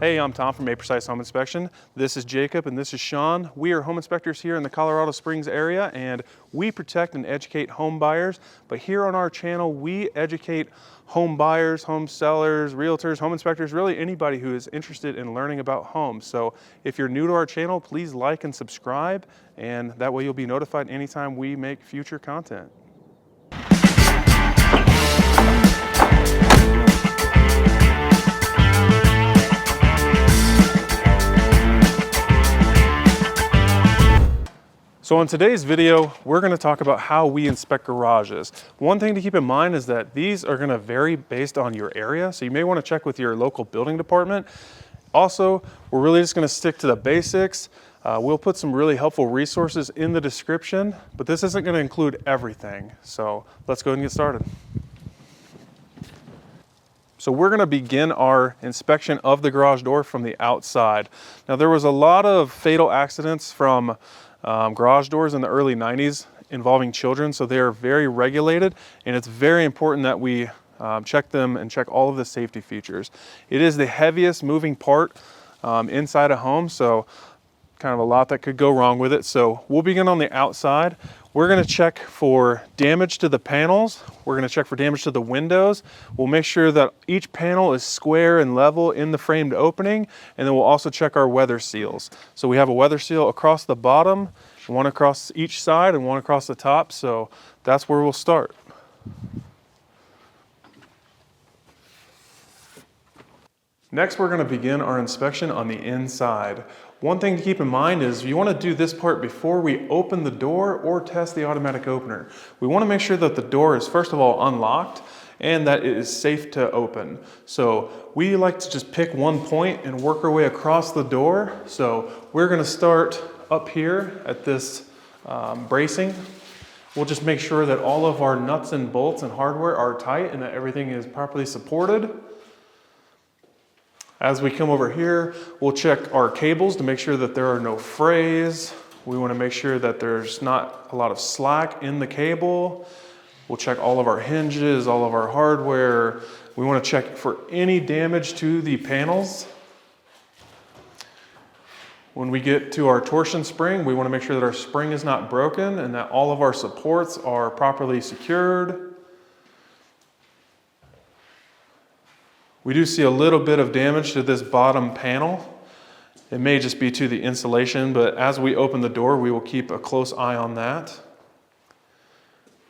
Hey, I'm Tom from A Precise Home Inspection. This is Jacob and this is Sean. We are home inspectors here in the Colorado Springs area, and we protect and educate home buyers. But here on our channel, we educate home buyers, home sellers, realtors, home inspectors, really anybody who is interested in learning about homes. So if you're new to our channel, please like and subscribe, and that way you'll be notified anytime we make future content. So in today's video, we're going to talk about how we inspect garages. One thing to keep in mind is that these are going to vary based on your area, so you may want to check with your local building department. Also, we're really just going to stick to the basics. We'll put some really helpful resources in the description, but this isn't going to include everything. So let's go ahead and get started. So we're going to begin our inspection of the garage door from the outside. Now, there was a lot of fatal accidents from garage doors in the early 90s involving children, so they are very regulated, and it's very important that we check them and check all of the safety features. It is the heaviest moving part inside a home, so kind of a lot that could go wrong with it. So we'll begin on the outside. We're going to check for damage to the panels. We're going to check for damage to the windows. We'll make sure that each panel is square and level in the framed opening, and then we'll also check our weather seals. So we have a weather seal across the bottom, one across each side, and one across the top. So that's where we'll start. Next, we're going to begin our inspection on the inside. One thing to keep in mind is you want to do this part before we open the door or test the automatic opener. We want to make sure that the door is, first of all, unlocked and that it is safe to open. So we like to just pick one point and work our way across the door. So we're going to start up here at this bracing. We'll just make sure that all of our nuts and bolts and hardware are tight and that everything is properly supported. As we come over here, we'll check our cables to make sure that there are no frays. We want to make sure that there's not a lot of slack in the cable. We'll check all of our hinges, all of our hardware. We want to check for any damage to the panels. When we get to our torsion spring, we want to make sure that our spring is not broken and that all of our supports are properly secured. We do see a little bit of damage to this bottom panel. It may just be to the insulation, but as we open the door, we will keep a close eye on that.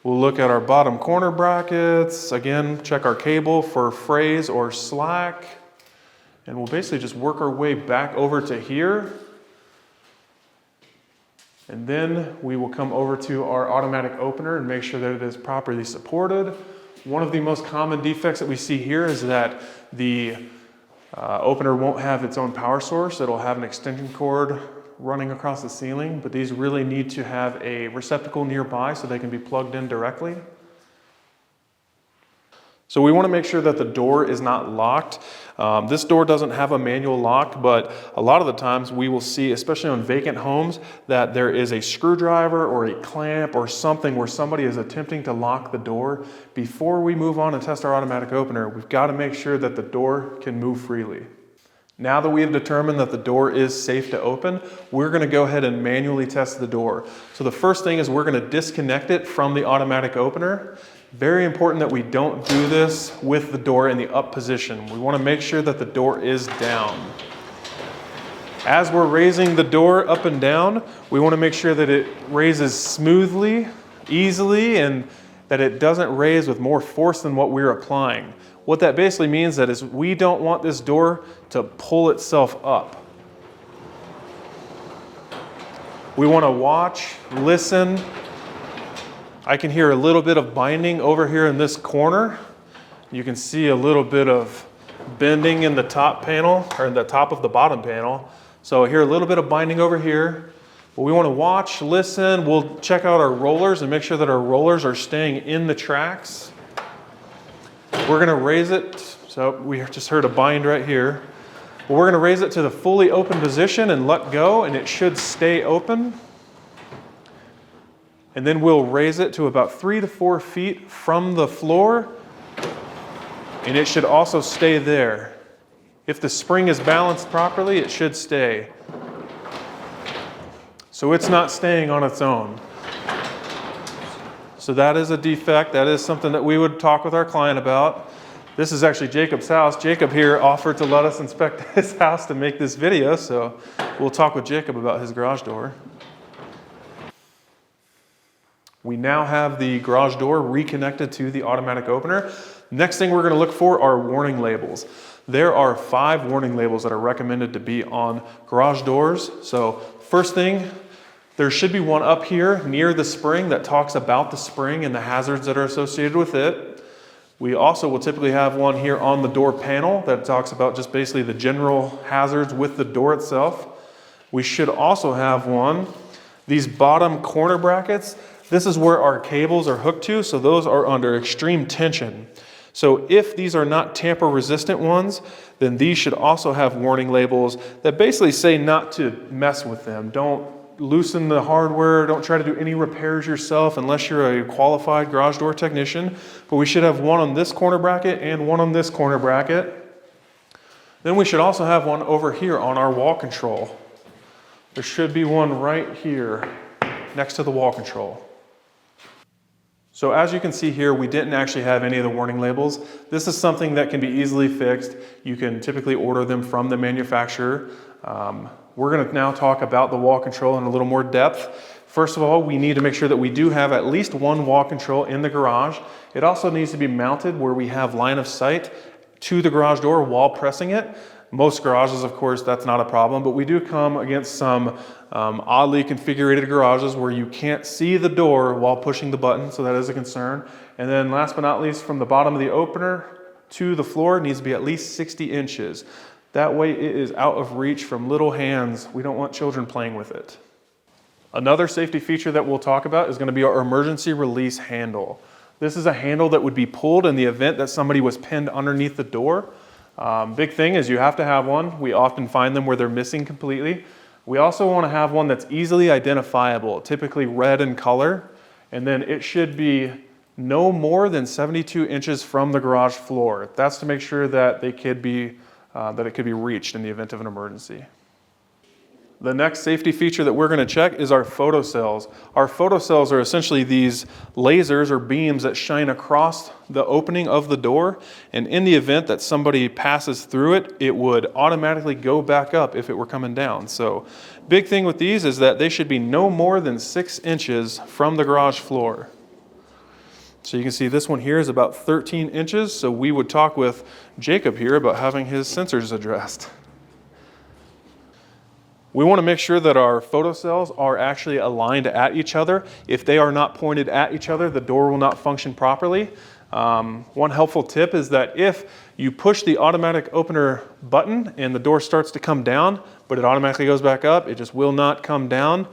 We'll look at our bottom corner brackets. Again, check our cable for frays or slack. And we'll basically just work our way back over to here. And then we will come over to our automatic opener and make sure that it is properly supported. One of the most common defects that we see here is that the opener won't have its own power source. It'll have an extension cord running across the ceiling, but these really need to have a receptacle nearby so they can be plugged in directly. So we want to make sure that the door is not locked. This door doesn't have a manual lock, but a lot of the times we will see, especially on vacant homes, that there is a screwdriver or a clamp or something where somebody is attempting to lock the door. Before we move on and test our automatic opener, we've got to make sure that the door can move freely. Now that we have determined that the door is safe to open, we're going to go ahead and manually test the door. So the first thing is we're going to disconnect it from the automatic opener. Very important that we don't do this with the door in the up position. We want to make sure that the door is down. As we're raising the door up and down, we want to make sure that it raises smoothly, easily, and that it doesn't raise with more force than what we're applying. What that basically means is we don't want this door to pull itself up. We want to watch, listen. I can hear a little bit of binding over here in this corner. You can see a little bit of bending in the top panel, or in the top of the bottom panel. So I hear a little bit of binding over here. But we want to watch, listen. We'll check out our rollers and make sure that our rollers are staying in the tracks. We're going to raise it. So we just heard a bind right here. But we're going to raise it to the fully open position and let go, and it should stay open. And then we'll raise it to about 3 to 4 feet from the floor, and it should also stay there. If the spring is balanced properly, it should stay. So it's not staying on its own. So that is a defect. That is something that we would talk with our client about. This is actually Jacob's house. Jacob here offered to let us inspect his house to make this video, so we'll talk with Jacob about his garage door. We now have the garage door reconnected to the automatic opener. Next thing we're going to look for are warning labels. There are 5 warning labels that are recommended to be on garage doors. So first thing, there should be one up here near the spring that talks about the spring and the hazards that are associated with it. We also will typically have one here on the door panel that talks about just basically the general hazards with the door itself. We should also have one, these bottom corner brackets. This is where our cables are hooked to, so those are under extreme tension. So if these are not tamper resistant ones, then these should also have warning labels that basically say not to mess with them. Don't loosen the hardware, don't try to do any repairs yourself unless you're a qualified garage door technician. But we should have one on this corner bracket and one on this corner bracket. Then we should also have one over here on our wall control. There should be one right here next to the wall control. So as you can see here, we didn't actually have any of the warning labels. This is something that can be easily fixed. You can typically order them from the manufacturer. We're going to now talk about the wall control in a little more depth. First of all, we need to make sure that we do have at least one wall control in the garage. It also needs to be mounted where we have line of sight to the garage door while pressing it. Most garages, of course, that's not a problem, but we do come against some oddly configured garages where you can't see the door while pushing the button, so that is a concern. And then last but not least, from the bottom of the opener to the floor needs to be at least 60 inches. That way it is out of reach from little hands. We don't want children playing with it. Another safety feature that we'll talk about is going to be our emergency release handle. This is a handle that would be pulled in the event that somebody was pinned underneath the door. Big thing is you have to have one. We often find them where they're missing completely. We also want to have one that's easily identifiable, typically red in color, and then it should be no more than 72 inches from the garage floor. That's to make sure that it could be reached in the event of an emergency. The next safety feature that we're going to check is our photocells. Our photocells are essentially these lasers or beams that shine across the opening of the door, and in the event that somebody passes through it, it would automatically go back up if it were coming down. So big thing with these is that they should be no more than 6 inches from the garage floor. So you can see this one here is about 13 inches, so we would talk with Jacob here about having his sensors addressed. We want to make sure that our photocells are actually aligned at each other. If they are not pointed at each other, the door will not function properly. One helpful tip is that if you push the automatic opener button and the door starts to come down, but it automatically goes back up, it just will not come down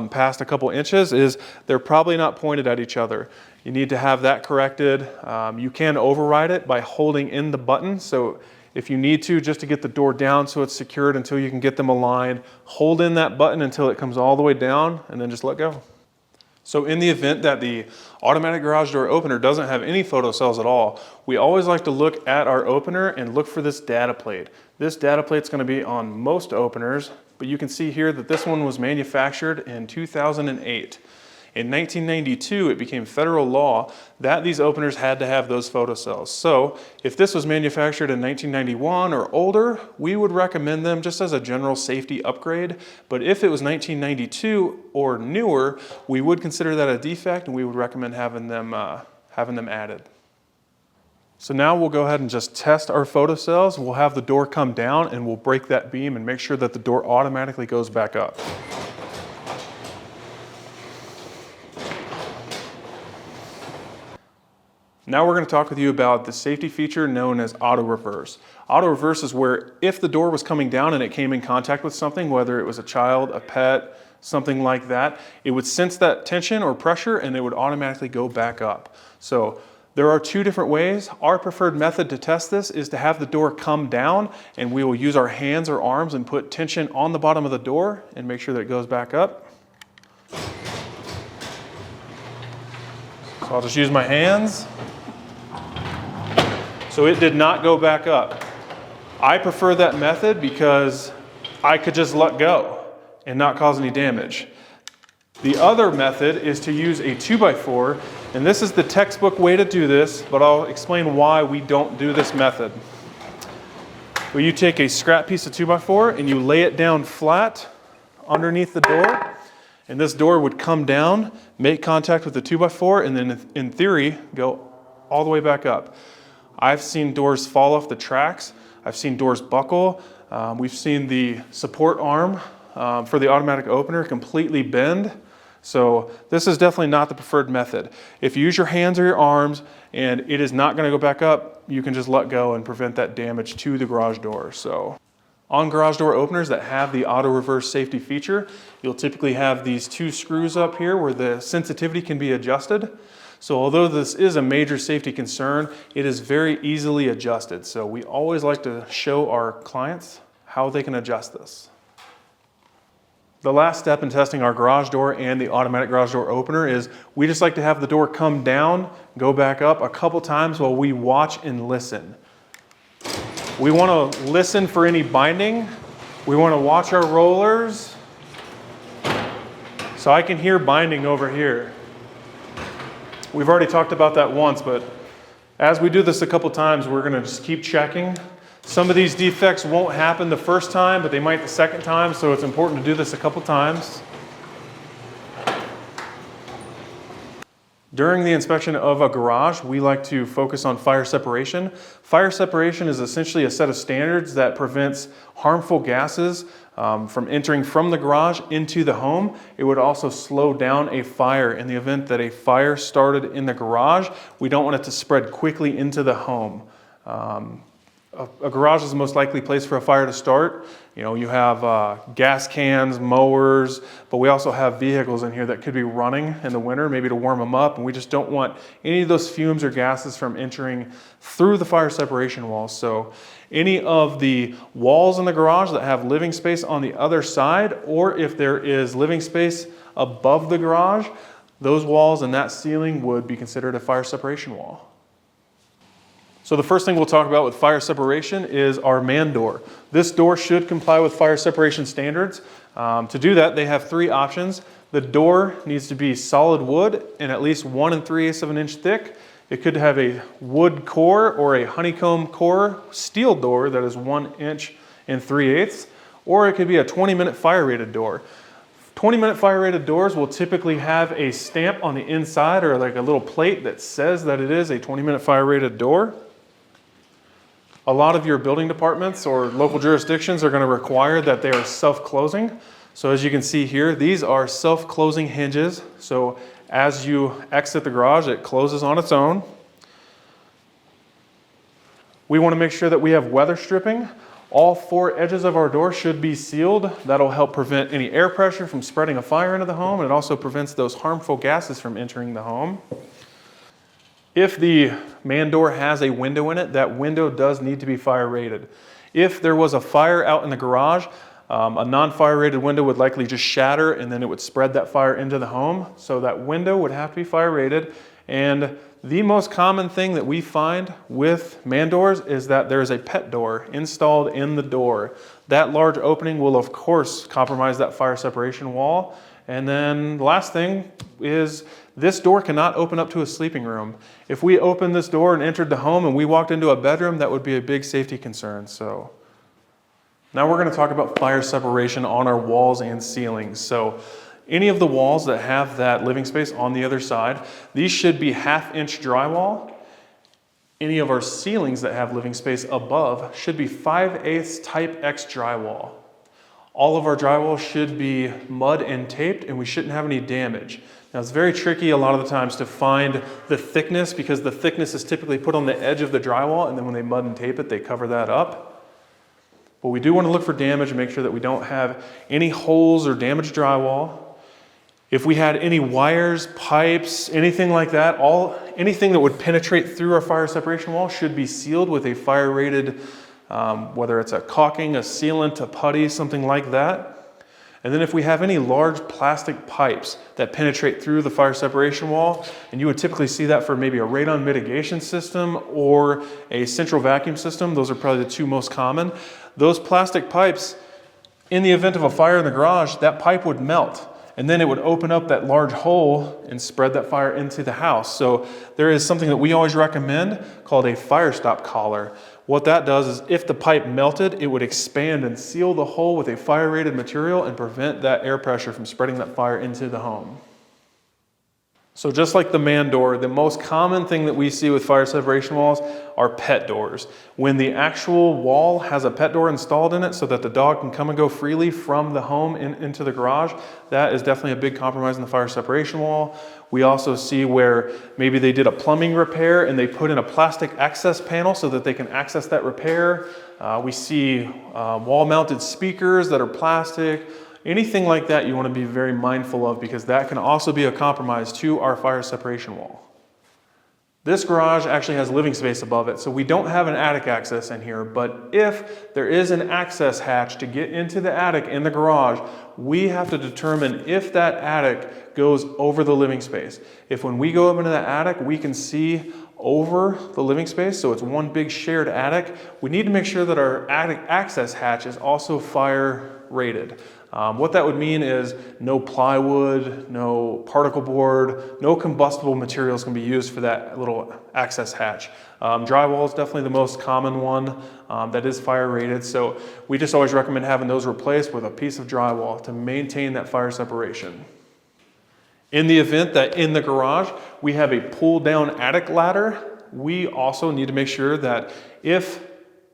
past a couple inches, is they're probably not pointed at each other. You need to have that corrected. You can override it by holding in the button. So if you need to, just to get the door down so it's secured until you can get them aligned, hold in that button until it comes all the way down and then just let go. So in the event that the automatic garage door opener doesn't have any photocells at all, we always like to look at our opener and look for this data plate. This data plate's going to be on most openers, but you can see here that this one was manufactured in 2008. In 1992, it became federal law that these openers had to have those photocells. So if this was manufactured in 1991 or older, we would recommend them just as a general safety upgrade. But if it was 1992 or newer, we would consider that a defect and we would recommend having them added. So now we'll go ahead and just test our photocells. We'll have the door come down and we'll break that beam and make sure that the door automatically goes back up. Now we're going to talk with you about the safety feature known as auto reverse. Auto reverse is where if the door was coming down and it came in contact with something, whether it was a child, a pet, something like that, it would sense that tension or pressure and it would automatically go back up. So there are 2 different ways. Our preferred method to test this is to have the door come down, and we will use our hands or arms and put tension on the bottom of the door and make sure that it goes back up. So I'll just use my hands. So it did not go back up. I prefer that method because I could just let go and not cause any damage. The other method is to use a 2x4, and this is the textbook way to do this, but I'll explain why we don't do this method. Well, you take a scrap piece of 2x4 and you lay it down flat underneath the door, and this door would come down, make contact with the 2x4, and then in theory go all the way back up. I've seen doors fall off the tracks. I've seen doors buckle. We've seen the support arm for the automatic opener completely bend. So this is definitely not the preferred method. If you use your hands or your arms and it is not going to go back up, you can just let go and prevent that damage to the garage door. So on garage door openers that have the auto reverse safety feature, you'll typically have these two screws up here where the sensitivity can be adjusted. So although this is a major safety concern, it is very easily adjusted. So we always like to show our clients how they can adjust this. The last step in testing our garage door and the automatic garage door opener is we just like to have the door come down, go back up a couple times while we watch and listen. We want to listen for any binding. We want to watch our rollers. So I can hear binding over here. We've already talked about that once, but as we do this a couple times, we're going to just keep checking. Some of these defects won't happen the first time, but they might the second time, so it's important to do this a couple times. During the inspection of a garage, we like to focus on fire separation. Fire separation is essentially a set of standards that prevents harmful gases from entering from the garage into the home. It would also slow down a fire in the event that a fire started in the garage. We don't want it to spread quickly into the home. A garage is the most likely place for a fire to start. You know, you have gas cans, mowers, but we also have vehicles in here that could be running in the winter, maybe to warm them up, and we just don't want any of those fumes or gases from entering through the fire separation walls. So any of the walls in the garage that have living space on the other side, or if there is living space above the garage, those walls and that ceiling would be considered a fire separation wall. So the first thing we'll talk about with fire separation is our man door. This door should comply with fire separation standards. To do that, they have three options. The door needs to be solid wood and at least 1 3/8 of an inch thick. It could have a wood core or a honeycomb core steel door that is 1 3/8 inches, or it could be a 20-minute fire rated door. 20-minute fire rated doors will typically have a stamp on the inside or like a little plate that says that it is a 20-minute fire rated door. A lot of your building departments or local jurisdictions are going to require that they are self-closing. So as you can see here, these are self-closing hinges. So as you exit the garage, it closes on its own. We want to make sure that we have weather stripping. All 4 edges of our door should be sealed. That'll help prevent any air pressure from spreading a fire into the home, and it also prevents those harmful gases from entering the home. If the man door has a window in it, that window does need to be fire rated. If there was a fire out in the garage, a non-fire rated window would likely just shatter and then it would spread that fire into the home. So that window would have to be fire rated. And the most common thing that we find with man doors is that there is a pet door installed in the door. That large opening will of course compromise that fire separation wall. And then the last thing is this door cannot open up to a sleeping room. If we opened this door and entered the home and we walked into a bedroom, that would be a big safety concern. So now we're going to talk about fire separation on our walls and ceilings. So any of the walls that have that living space on the other side, these should be 1/2 inch drywall. Any of our ceilings that have living space above should be 5/8 type X drywall. All of our drywall should be mud and taped, and we shouldn't have any damage. Now it's very tricky a lot of the times to find the thickness because the thickness is typically put on the edge of the drywall, and then when they mud and tape it, they cover that up. But we do want to look for damage and make sure that we don't have any holes or damaged drywall. If we had any wires, pipes, anything like that, anything that would penetrate through our fire separation wall should be sealed with a fire rated, whether it's a caulking, a sealant, a putty, something like that. And then if we have any large plastic pipes that penetrate through the fire separation wall, and you would typically see that for maybe a radon mitigation system or a central vacuum system, those are probably the two most common. Those plastic pipes, in the event of a fire in the garage, that pipe would melt. And then it would open up that large hole and spread that fire into the house. So there is something that we always recommend called a fire stop collar. What that does is if the pipe melted, it would expand and seal the hole with a fire rated material and prevent that air pressure from spreading that fire into the home. So just like the man door, the most common thing that we see with fire separation walls are pet doors. When the actual wall has a pet door installed in it so that the dog can come and go freely from the home into the garage, that is definitely a big compromise in the fire separation wall. We also see where maybe they did a plumbing repair and they put in a plastic access panel so that they can access that repair. We see wall-mounted speakers that are plastic. Anything like that you want to be very mindful of, because that can also be a compromise to our fire separation wall. This garage actually has living space above it, so we don't have an attic access in here, but if there is an access hatch to get into the attic in the garage, we have to determine if that attic goes over the living space. If when we go up into the attic, we can see over the living space, so it's one big shared attic, we need to make sure that our attic access hatch is also fire rated. What that would mean is no plywood, no particle board, no combustible materials can be used for that little access hatch. Drywall is definitely the most common one that is fire rated, so we just always recommend having those replaced with a piece of drywall to maintain that fire separation. In the event that in the garage we have a pull down attic ladder, we also need to make sure that if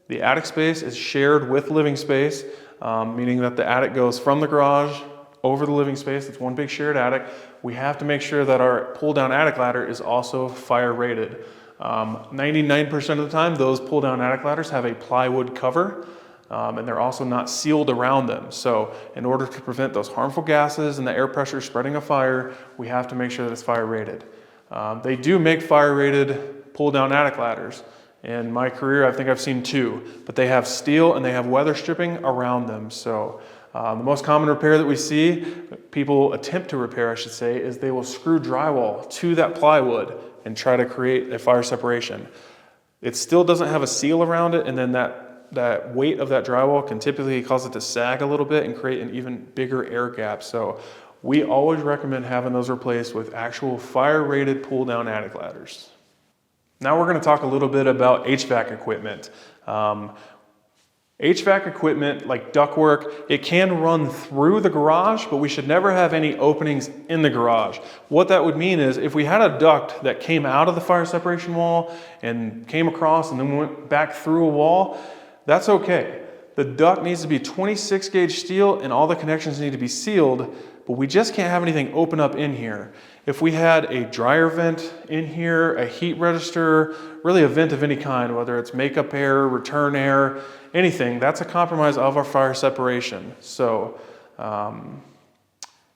the attic space is shared with living space, meaning that the attic goes from the garage over the living space, it's one big shared attic, we have to make sure that our pull down attic ladder is also fire rated. 99% of the time those pull down attic ladders have a plywood cover, and they're also not sealed around them. So in order to prevent those harmful gases and the air pressure spreading a fire, we have to make sure that it's fire rated. They do make fire rated pull down attic ladders. In my career, I think I've seen two, but they have steel and they have weather stripping around them. So the most common repair that we see, people attempt to repair, I should say, is they will screw drywall to that plywood and try to create a fire separation. It still doesn't have a seal around it, and then that weight of that drywall can typically cause it to sag a little bit and create an even bigger air gap. So we always recommend having those replaced with actual fire-rated pull-down attic ladders. Now we're going to talk a little bit about HVAC equipment. HVAC equipment like ductwork, it can run through the garage, but we should never have any openings in the garage. What that would mean is if we had a duct that came out of the fire separation wall and came across and then went back through a wall, that's okay. The duct needs to be 26 gauge steel and all the connections need to be sealed, but we just can't have anything open up in here. If we had a dryer vent in here, a heat register, really a vent of any kind, whether it's makeup air, return air, anything, that's a compromise of our fire separation. So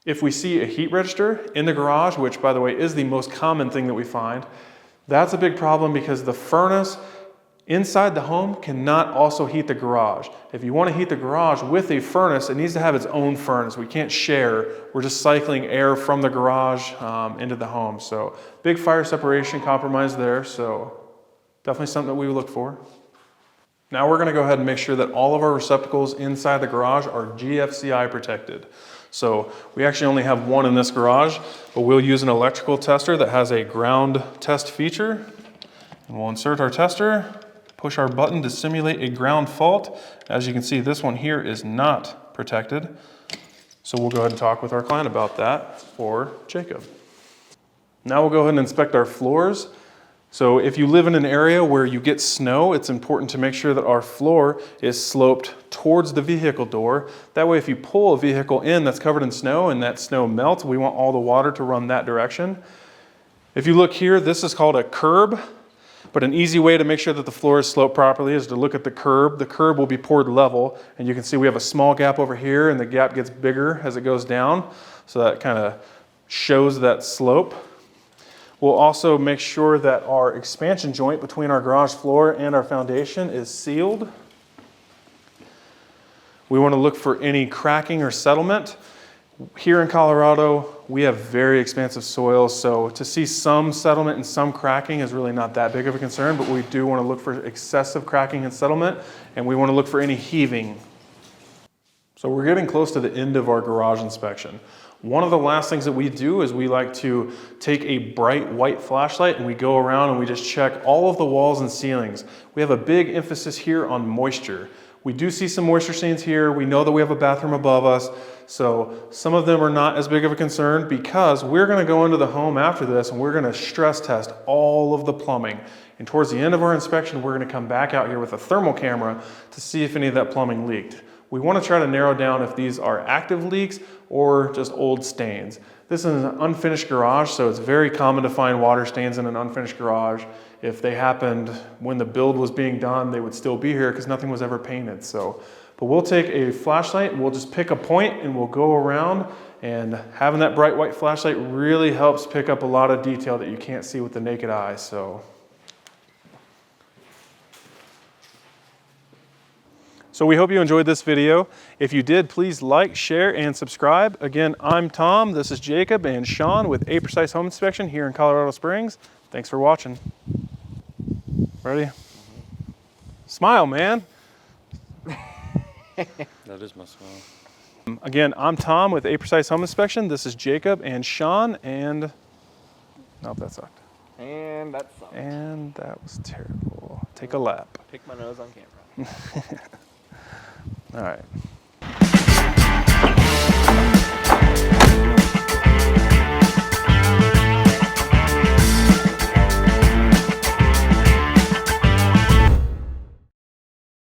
if we see a heat register in the garage, which by the way is the most common thing that we find, that's a big problem because the furnace inside the home cannot also heat the garage. If you want to heat the garage with a furnace, it needs to have its own furnace. We can't share. We're just cycling air from the garage into the home. So big fire separation compromise there. So definitely something that we would look for. Now we're going to go ahead and make sure that all of our receptacles inside the garage are GFCI protected. So we actually only have one in this garage, but we'll use an electrical tester that has a ground test feature. And we'll insert our tester, push our button to simulate a ground fault. As you can see, this one here is not protected. So we'll go ahead and talk with our client about that for Jacob. Now we'll go ahead and inspect our floors. So if you live in an area where you get snow, it's important to make sure that our floor is sloped towards the vehicle door. That way if you pull a vehicle in that's covered in snow and that snow melts, we want all the water to run that direction. If you look here, this is called a curb. But an easy way to make sure that the floor is sloped properly is to look at the curb. The curb will be poured level, and you can see we have a small gap over here, and the gap gets bigger as it goes down. So that kind of shows that slope. We'll also make sure that our expansion joint between our garage floor and our foundation is sealed. We want to look for any cracking or settlement. Here in Colorado, we have very expansive soils, so to see some settlement and some cracking is really not that big of a concern, but we do want to look for excessive cracking and settlement, and we want to look for any heaving. So we're getting close to the end of our garage inspection. One of the last things that we do is we like to take a bright white flashlight and we go around and we just check all of the walls and ceilings. We have a big emphasis here on moisture. We do see some moisture stains here. We know that we have a bathroom above us. So some of them are not as big of a concern because we're going to go into the home after this and we're going to stress test all of the plumbing. And towards the end of our inspection, we're going to come back out here with a thermal camera to see if any of that plumbing leaked. We want to try to narrow down if these are active leaks or just old stains. This is an unfinished garage, so it's very common to find water stains in an unfinished garage. If they happened when the build was being done, they would still be here because nothing was ever painted. But we'll take a flashlight and we'll just pick a point and we'll go around, and having that bright white flashlight really helps pick up a lot of detail that you can't see with the naked eye. So we hope you enjoyed this video. If you did, please like, share, and subscribe. Again, I'm Tom, this is Jacob and Sean with A Precise Home Inspection here in Colorado Springs. Thanks for watching. Ready? Smile, man. That is my smile. Again, I'm Tom with A Precise Home Inspection. This is Jacob and Sean, and nope, that sucked. And that sucked. And that was terrible. Take a lap. Pick my nose on camera. All right.